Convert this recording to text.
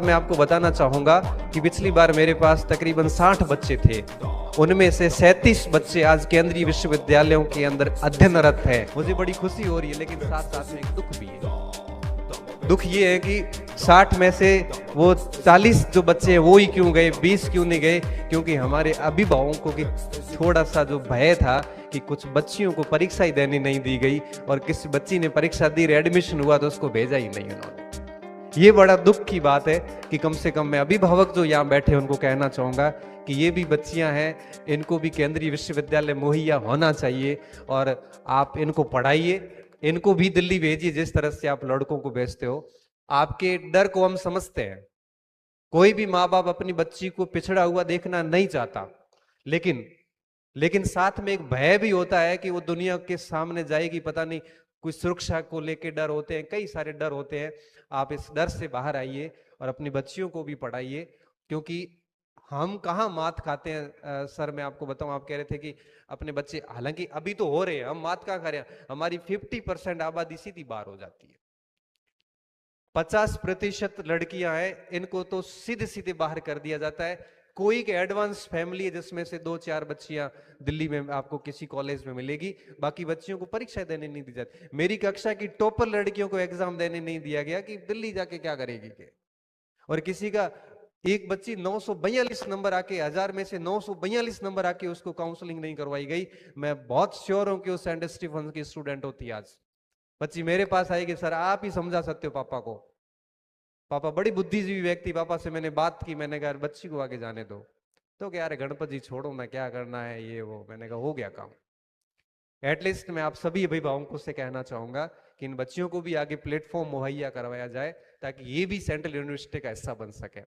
मैं आपको बताना चाहूंगा कि पिछली बार मेरे पास तकरीबन 60 बच्चे थे, उनमें से 37 बच्चे आज केंद्रीय विश्वविद्यालयों के अंदर अध्ययनरत हैं। मुझे बड़ी खुशी हो रही है, लेकिन साथ साथ में एक दुख भी है। दुख ये है कि 60 में से वो 40 जो बच्चे हैं वो ही क्यों गए, 20 क्यों नहीं गए? क्योंकि हमारे अभिभावकों की थोड़ा सा जो भय था कि कुछ बच्चियों को परीक्षा ही देनी नहीं दी गई, और किसी बच्ची ने परीक्षा दी, एडमिशन हुआ तो उसको भेजा ही नहीं उन्होंने। ये बड़ा दुख की बात है कि कम से कम मैं अभिभावक जो यहाँ बैठे उनको कहना चाहूंगा कि ये भी बच्चियां हैं, इनको भी केंद्रीय विश्वविद्यालय मुहैया होना चाहिए, और आप इनको पढ़ाइए, इनको भी दिल्ली भेजिए जिस तरह से आप लड़कों को भेजते हो। आपके डर को हम समझते हैं, कोई भी माँ बाप अपनी बच्ची को पिछड़ा हुआ देखना नहीं चाहता, लेकिन लेकिन साथ में एक भय भी होता है कि वो दुनिया के सामने जाएगी, पता नहीं, कुछ सुरक्षा को लेके डर होते हैं, कई सारे डर होते हैं। आप इस डर से बाहर आइए और अपनी बच्चियों को भी पढ़ाइए, क्योंकि हम कहाँ मात खाते हैं। सर मैं आपको बताऊं, आप कह रहे थे कि अपने बच्चे, हालांकि अभी तो हो रहे हैं, हम मात कहाँ खा रहे हैं, हमारी 50% आबादी सीधी बाहर हो जाती है। 50% लड़कियां हैं, इनको तो सीधे सीधे बाहर कर दिया जाता है। कोई एक एडवांस फैमिली है जिसमें से 2-4 बच्चियां दिल्ली में आपको किसी कॉलेज में मिलेगी, बाकी बच्चियों को परीक्षा देने नहीं दी जाती। मेरी कक्षा की टॉपर लड़कियों को एग्जाम देने नहीं दिया गया कि दिल्ली जाके क्या करेगी के। और किसी का एक बच्ची 942 नंबर आके, 1000 में से 942 नंबर आके उसको काउंसलिंग नहीं करवाई गई। मैं बहुत श्योर हूं कि वो सेंट स्टीफन की स्टूडेंट होती आज। बच्ची मेरे पास आएगी, सर आप ही समझा सकते हो पापा को, पापा बड़ी बुद्धिजीवी व्यक्ति, पापा से मैंने बात की, मैंने कहा बच्ची को आगे जाने दो, तो क्या अरे गणपति जी छोड़ो ना, क्या करना है ये वो, मैंने कहा हो गया काम। एटलीस्ट मैं आप सभी अभिभावकों से कहना चाहूंगा कि इन बच्चियों को भी आगे प्लेटफॉर्म मुहैया करवाया जाए, ताकि ये भी सेंट्रल यूनिवर्सिटी का हिस्सा बन सके।